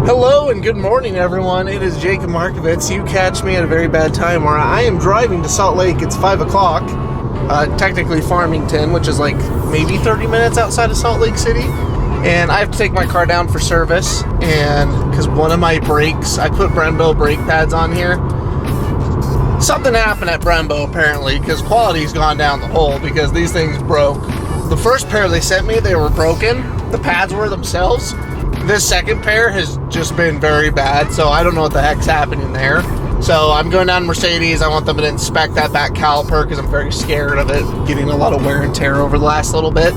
Hello and good morning, everyone. It is Jacob Markovitz. You catch me at a very bad time where I am driving to Salt Lake. It's 5 o'clock, technically Farmington, which is like maybe 30 minutes outside of Salt Lake City. And I have to take my car down for service. And because one of my brakes, I put Brembo brake pads on here. Something happened at Brembo apparently, because quality's gone down the hole because these things broke. The first pair they sent me, they were broken. The pads were themselves. This second pair has just been very bad, so I don't know what the heck's happening there. So I'm going down to Mercedes. I want them to inspect that back caliper because I'm very scared of it getting a lot of wear and tear over the last little bit.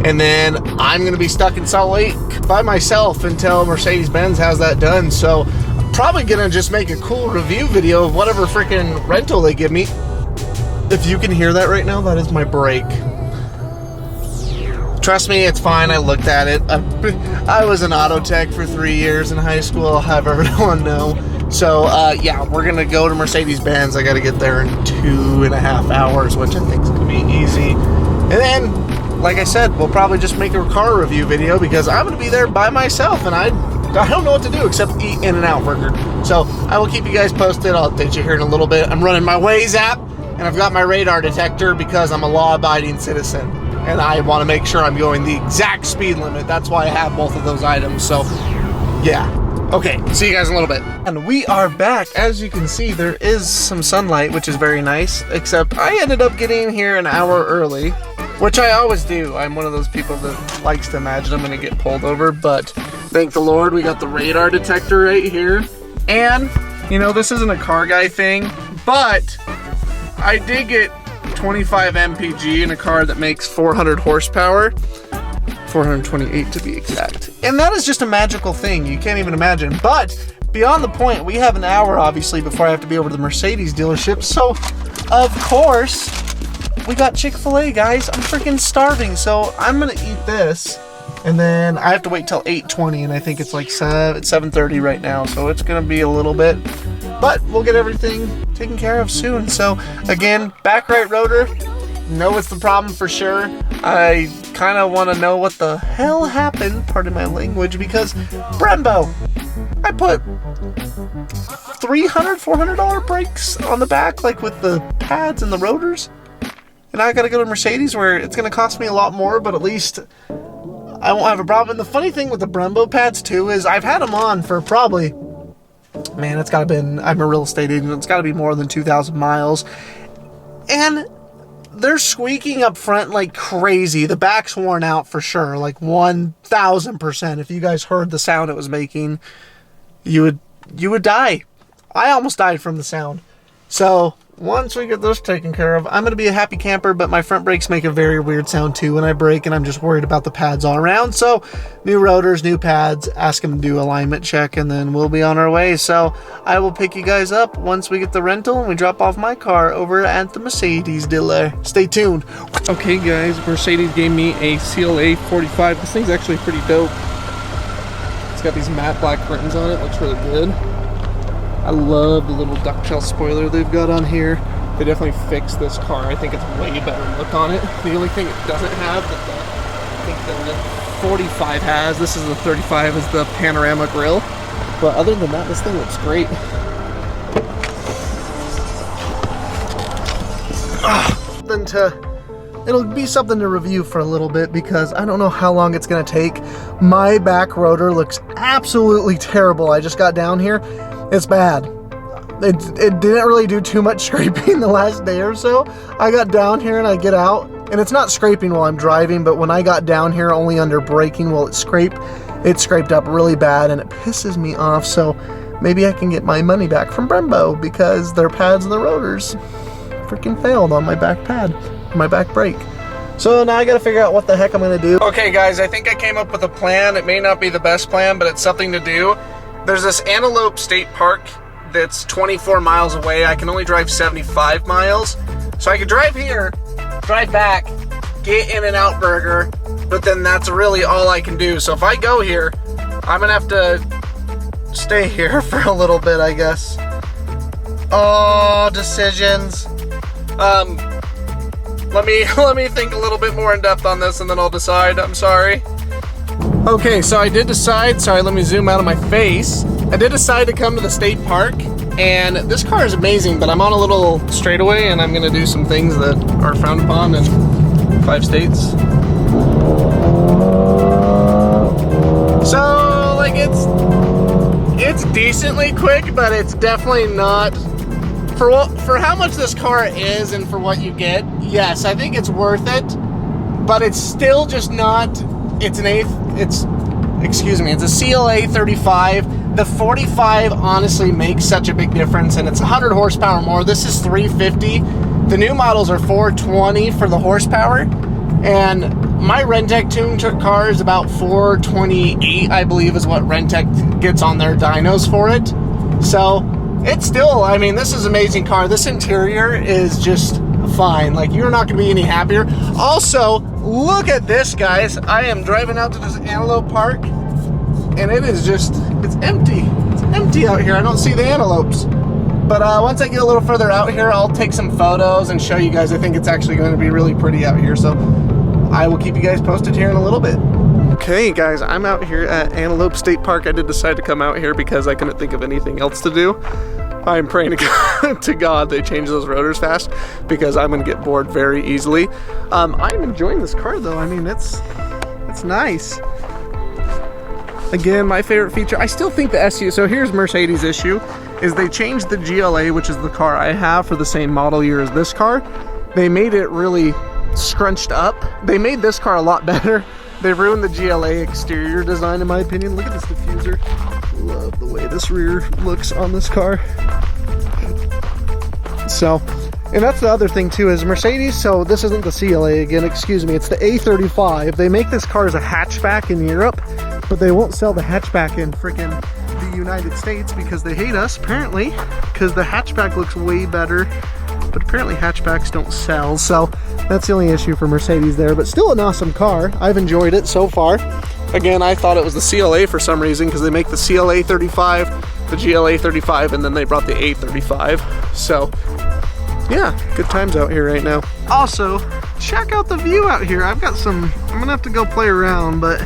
And then I'm going to be stuck in Salt Lake by myself until Mercedes-Benz has that done. So I'm probably going to just make a cool review video of whatever freaking rental they give me. If you can hear that right now, that is my brake. Trust me, it's fine. I looked at it. I was an auto tech for 3 years in high school. I'll have everyone know. So, yeah, we're going to go to Mercedes-Benz. I got to get there in 2.5 hours, which I think is going to be easy. And then, like I said, we'll probably just make a car review video because I'm going to be there by myself, and I don't know what to do except eat In-N-Out Burger. So, I will keep you guys posted. I'll update you here in a little bit. I'm running my Waze app, and I've got my radar detector because I'm a law-abiding citizen. And I want to make sure I'm going the exact speed limit. That's why I have both of those items. So, yeah. Okay, see you guys in a little bit. And we are back. As you can see, there is some sunlight, which is very nice. Except I ended up getting here an hour early, which I always do. I'm one of those people that likes to imagine I'm going to get pulled over. But thank the Lord, we got the radar detector right here. And, you know, this isn't a car guy thing, but I did get 25 mpg in a car that makes 400 horsepower, 428 to be exact, and that is just a magical thing you can't even imagine. But beyond the point, we have an hour obviously before I have to be over to the Mercedes dealership, so of course we got Chick-fil-A, guys. I'm freaking starving, so I'm gonna eat this, and then I have to wait till 8:20, and I think it's like 7:30 right now, so it's gonna be a little bit, but we'll get everything taken care of soon. So again, back right rotor, know it's the problem for sure. I kind of want to know what the hell happened, pardon my language, because Brembo, I put $300-$400 brakes on the back, like with the pads and the rotors, and I gotta go to Mercedes where it's gonna cost me a lot more, but at least I won't have a problem. And the funny thing with the Brembo pads too is I've had them on for probably, man, it's gotta been, I'm a real estate agent, it's gotta be more than 2,000 miles. And they're squeaking up front like crazy. The back's worn out for sure, like 1,000%. If you guys heard the sound it was making, you would die. I almost died from the sound. So once we get this taken care of, I'm going to be a happy camper, but my front brakes make a very weird sound too when I brake, and I'm just worried about the pads all around. So new rotors, new pads, ask them to do alignment check, and then we'll be on our way. So I will pick you guys up once we get the rental and we drop off my car over at the Mercedes dealer. Stay tuned. Okay guys, Mercedes gave me a CLA 45. This thing's actually pretty dope. It's got these matte black curtains on it, looks really good. I love the little ducktail spoiler they've got on here. They definitely fixed this car. I think it's way better look on it. The only thing it doesn't have that I think the 45 has, this is the 35, is the panorama grille. But other than that, this thing looks great. It'll be something to review for a little bit because I don't know how long it's gonna take. My back rotor looks absolutely terrible. I just got down here. It's bad. It didn't really do too much scraping the last day or so. I got down here and I get out, and it's not scraping while I'm driving, but when I got down here only under braking while it scraped up really bad, and it pisses me off. So maybe I can get my money back from Brembo because their pads and the rotors freaking failed on my back pad, my back brake. So now I gotta figure out what the heck I'm gonna do. Okay guys, I think I came up with a plan. It may not be the best plan, but it's something to do. There's this Antelope State Park that's 24 miles away. I can only drive 75 miles. So I could drive here, drive back, get In-N-Out Burger, but then that's really all I can do. So if I go here, I'm gonna have to stay here for a little bit, I guess. Oh, decisions. Let me think a little bit more in depth on this and then I'll decide. I'm sorry. Okay, so I did decide, sorry, let me zoom out of my face. I did decide to come to the state park, and this car is amazing, but I'm on a little straightaway, and I'm gonna do some things that are frowned upon in 5 states. So, like, it's decently quick, but it's definitely not, for how much this car is and for what you get, yes, I think it's worth it, but it's still just not, it's a CLA 35. The 45 honestly makes such a big difference, and it's 100 horsepower more. This is 350. The new models are 420 for the horsepower, and my Rentec tuned car is about 428, I believe, is what Rentec gets on their dynos for it. So it's still, I mean, this is an amazing car. This interior is just fine. Like, you're not going to be any happier. Also, look at this, guys. I am driving out to this Antelope Park, and it is just, it's empty. It's empty out here. I don't see the antelopes. But once I get a little further out here, I'll take some photos and show you guys. I think it's actually going to be really pretty out here. So I will keep you guys posted here in a little bit. Okay, guys, I'm out here at Antelope State Park. I did decide to come out here because I couldn't think of anything else to do. I'm praying to God they change those rotors fast, because I'm going to get bored very easily. I'm enjoying this car, though. I mean, it's nice. Again, my favorite feature, I still think the SU, so here's Mercedes' issue, is they changed the GLA, which is the car I have for the same model year as this car. They made it really scrunched up. They made this car a lot better. They ruined the GLA exterior design, in my opinion. Look at this diffuser. Love the way this rear looks on this car. So, and that's the other thing too, is Mercedes, so this isn't the CLA again, excuse me, it's the A35. They make this car as a hatchback in Europe, but they won't sell the hatchback in freaking the United States because they hate us, apparently, because the hatchback looks way better, but apparently hatchbacks don't sell, so that's the only issue for Mercedes there, but still an awesome car. I've enjoyed it so far. Again, I thought it was the CLA for some reason, because they make the CLA 35, the GLA 35, and then they brought the A35. So, yeah, good times out here right now. Also, check out the view out here. I've got some, I'm gonna have to go play around, but,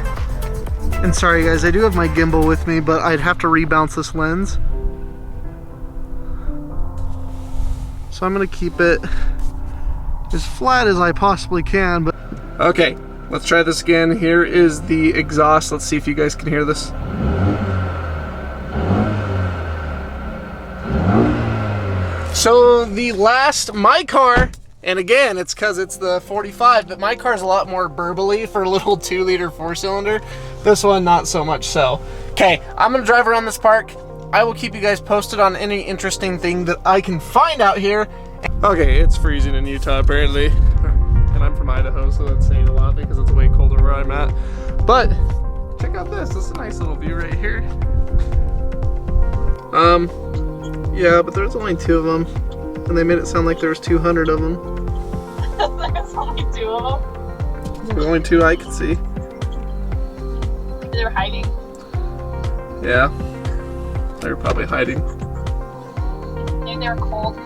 and sorry guys, I do have my gimbal with me, but I'd have to rebounce this lens. So I'm gonna keep it as flat as I possibly can, but. Okay. Let's try this again. Here is the exhaust. Let's see if you guys can hear this. So my car, and again, it's because it's the 45, but my car is a lot more burbly for a little 2-liter 4-cylinder. This one, not so much so. Okay, I'm gonna drive around this park. I will keep you guys posted on any interesting thing that I can find out here. Okay, it's freezing in Utah apparently. And I'm from Idaho, so that's saying a lot because it's way colder where I'm at. But check out this. This is a nice little view right here. Yeah, but there's only 2 of them, and they made it sound like there was 200 of them. There's only 2 of them. There's only 2 I could see. They were hiding. Yeah, they were probably hiding. Maybe they were cold.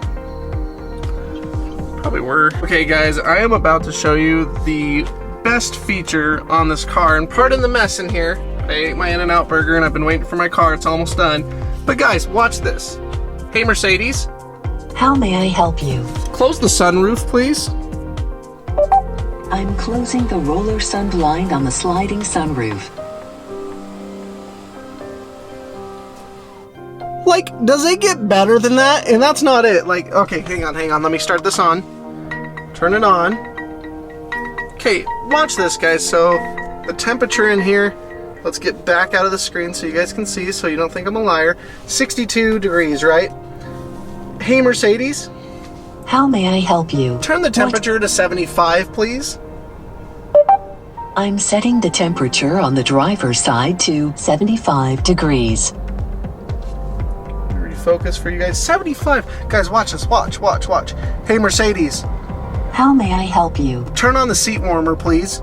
Probably were. Okay guys, I am about to show you the best feature on this car, and pardon the mess in here. I ate my In-N-Out burger and I've been waiting for my car, it's almost done. But guys, watch this. Hey Mercedes. How may I help you? Close the sunroof, please. I'm closing the roller sun blind on the sliding sunroof. Like, does it get better than that? And that's not it. Like, okay, hang on. Let me start this on. Turn it on. Okay, watch this, guys. So, the temperature in here, let's get back out of the screen so you guys can see, so you don't think I'm a liar. 62 degrees, right? Hey, Mercedes. How may I help you? Turn the temperature to 75, please. I'm setting the temperature on the driver's side to 75 degrees. Focus for you guys. 75. Guys, watch this. Watch. Hey, Mercedes. How may I help you? Turn on the seat warmer, please.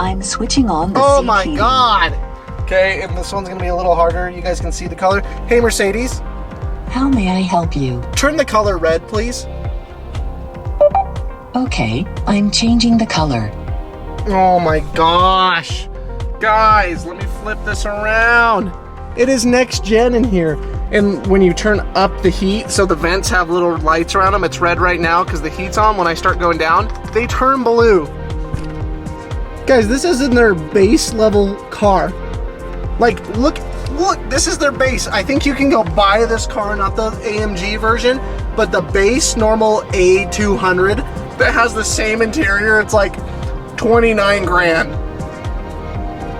I'm switching on the seat Oh my heating. God. Okay, and this one's gonna be a little harder. You guys can see the color. Hey, Mercedes. How may I help you? Turn the color red, please. Okay, I'm changing the color. Oh my gosh. Guys, let me flip this around. It is next gen in here. And when you turn up the heat, so the vents have little lights around them, it's red right now because the heat's on. When I start going down, they turn blue. Guys, this is in their base level car. Like, look, this is their base. I think you can go buy this car, not the AMG version, but the base normal A200 that has the same interior. It's like 29 grand.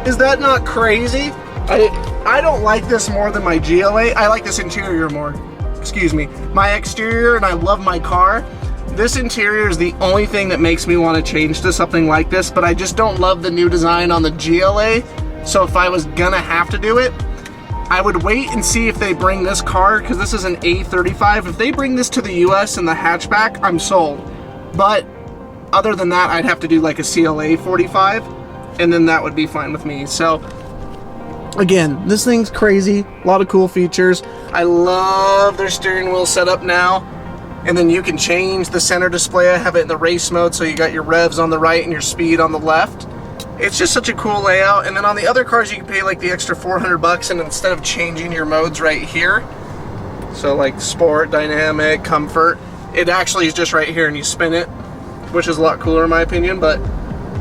Is that not crazy? I don't like this more than my GLA. I like this interior more. Excuse me. My exterior, and I love my car. This interior is the only thing that makes me want to change to something like this, but I just don't love the new design on the GLA. So if I was gonna have to do it, I would wait and see if they bring this car, because this is an A35. If they bring this to the US in the hatchback, I'm sold. But other than that, I'd have to do like a CLA 45, and then that would be fine with me. So again, this thing's crazy. A lot of cool features. I love their steering wheel setup now. And then you can change the center display. I have it in the race mode, so you got your revs on the right and your speed on the left. It's just such a cool layout. And then on the other cars, you can pay like the extra 400 bucks, and instead of changing your modes right here, so like sport, dynamic, comfort, it actually is just right here and you spin it, which is a lot cooler in my opinion. But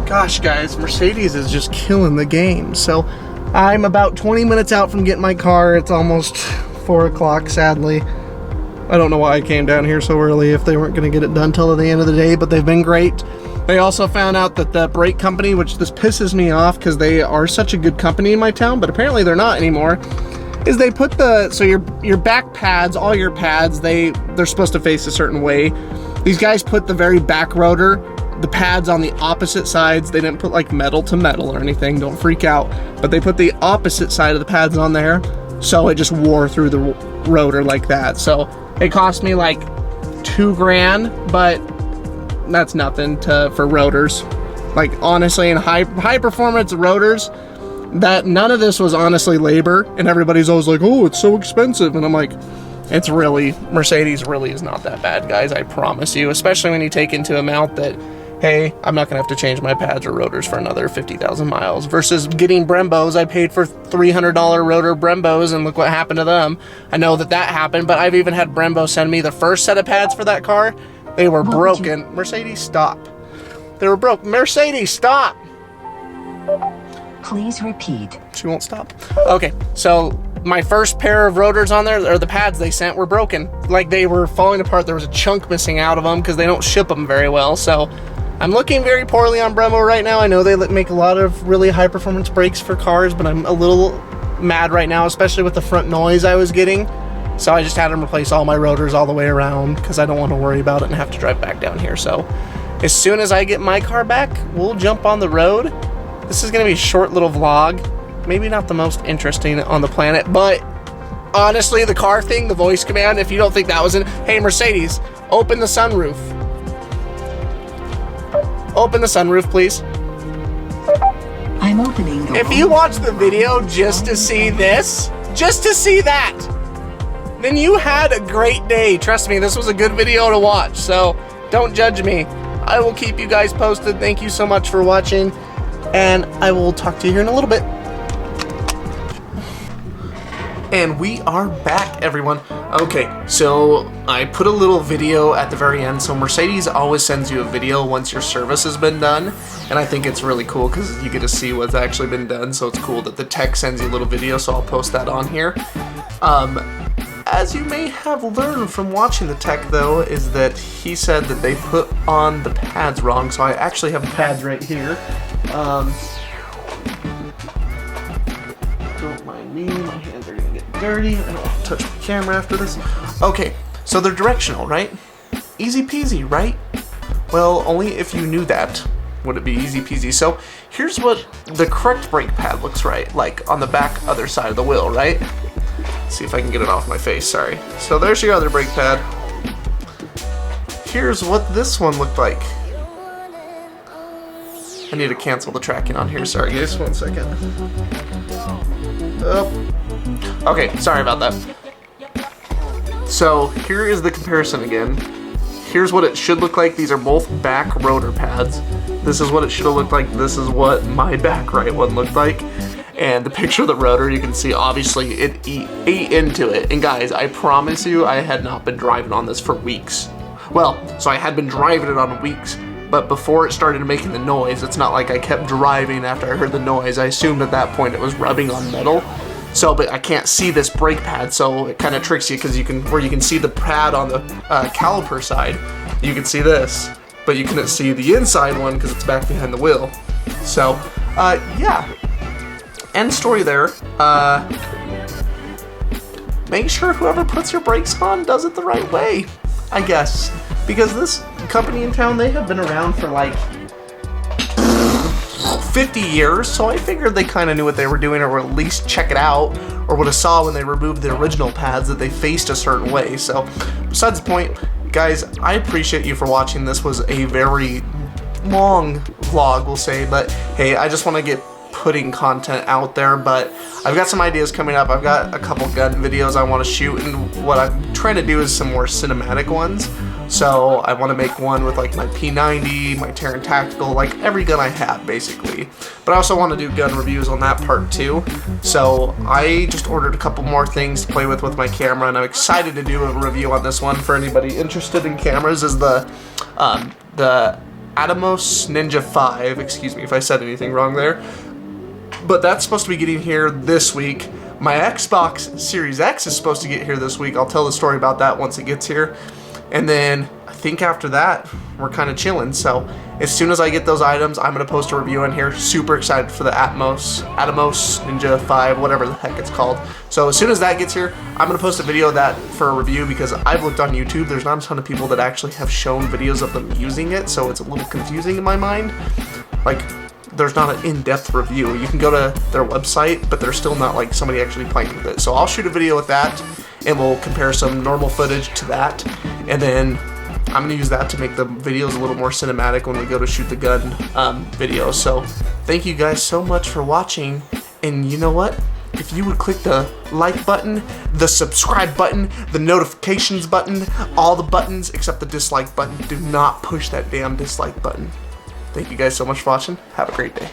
gosh, guys, Mercedes is just killing the game. So I'm about 20 minutes out from getting my car. It's almost 4 o'clock, sadly. I don't know why I came down here so early if they weren't going to get it done till the end of the day, but they've been great. They also found out that the brake company, which this pisses me off because they are such a good company in my town, but apparently they're not anymore, is they put so your back pads, all your pads, they're supposed to face a certain way. These guys put the very back rotor, the pads on the opposite sides. They didn't put like metal to metal or anything, don't freak out, but they put the opposite side of the pads on there, so it just wore through the rotor like that. So it cost me like $2 grand, but that's nothing for rotors. Like honestly, in high performance rotors, that none of this was honestly labor, and everybody's always like, oh, it's so expensive, and I'm like, it's really, Mercedes really is not that bad, guys, I promise you, especially when you take into account that, hey, I'm not gonna have to change my pads or rotors for another 50,000 miles versus getting Brembos. I paid for $300 rotor Brembos, and look what happened to them. I know that happened, but I've even had Brembo send me the first set of pads for that car. They were broken. Mercedes, stop. They were broke. Mercedes, stop. Please repeat. She won't stop. Okay, so my first pair of rotors on there, or the pads they sent, were broken. Like they were falling apart. There was a chunk missing out of them because they don't ship them very well. So I'm looking very poorly on Brembo right now. I know they make a lot of really high performance brakes for cars, but I'm a little mad right now, especially with the front noise I was getting. So I just had them replace all my rotors all the way around because I don't want to worry about it and have to drive back down here. So as soon as I get my car back, we'll jump on the road. This is going to be a short little vlog. Maybe not the most interesting on the planet, but honestly, the car thing, the voice command, if you don't think that was hey Mercedes, open the sunroof. Open the sunroof, please. I'm opening the If you watch the video just to see this, just to see that, then you had a great day. Trust me, this was a good video to watch, so don't judge me. I will keep you guys posted. Thank you so much for watching, and I will talk to you here in a little bit. And we are back, everyone. Okay, so I put a little video at the very end. So Mercedes always sends you a video once your service has been done, and I think it's really cool because you get to see what's actually been done. So it's cool that the tech sends you a little video, so I'll post that on here. As you may have learned from watching the tech, though, is that he said that they put on the pads wrong. So I actually have the pads right here. Don't mind me, my hands are gonna get dirty. I don't want to touch my camera after this. Okay, so they're directional, right? Easy peasy, right? Well, only if you knew that would it be easy peasy. So here's what the correct brake pad looks like on the back other side of the wheel, right? Let's see if I can get it off my face, sorry. So there's your other brake pad. Here's what this one looked like. I need to cancel the tracking on here, sorry guys, 1 second. Oh. Okay, sorry about that. So here is the comparison again. Here's what it should look like. These are both back rotor pads. This is what it should have looked like. This is what my back right one looked like. And the picture of the rotor, you can see obviously it ate into it. And guys, I promise you, I had not been driving on this for weeks. Well, so I had been driving it on weeks, but before it started making the noise, it's not like I kept driving after I heard the noise. I assumed at that point it was rubbing on metal. So, but I can't see this brake pad, so it kind of tricks you because you can see the pad on the caliper side. You can see this, but you couldn't see the inside one because it's back behind the wheel. So, yeah. End story there. Make sure whoever puts your brakes on does it the right way, I guess. Because this company in town, they have been around for like 50 years, so I figured they kind of knew what they were doing, or at least check it out, or would have saw when they removed the original pads that they faced a certain way. So, besides the point, guys, I appreciate you for watching. This was a very long vlog, we'll say, but hey, I just want to get putting content out there. But I've got some ideas coming up. I've got a couple gun videos I want to shoot, and what I'm trying to do is some more cinematic ones. So I want to make one with like my P90, my Terran Tactical, like every gun I have basically. But I also want to do gun reviews on that part too. So I just ordered a couple more things to play with my camera, and I'm excited to do a review on this one. For anybody interested in cameras, is the Atomos Ninja 5. Excuse me if I said anything wrong there. But that's supposed to be getting here this week. My Xbox Series X is supposed to get here this week. I'll tell the story about that once it gets here. And then I think after that, we're kind of chilling. So as soon as I get those items, I'm going to post a review in here. Super excited for the Atomos Ninja 5, whatever the heck it's called. So as soon as that gets here, I'm going to post a video of that for a review, because I've looked on YouTube. There's not a ton of people that actually have shown videos of them using it. So it's a little confusing in my mind. Like, there's not an in-depth review. You can go to their website, but there's still not like somebody actually playing with it. So I'll shoot a video with that, and we'll compare some normal footage to that, and then I'm gonna use that to make the videos a little more cinematic when we go to shoot the gun video. So thank you guys so much for watching, and you know what? If you would click the like button, the subscribe button, the notifications button, all the buttons except the dislike button, do not push that damn dislike button. Thank you guys so much for watching. Have a great day.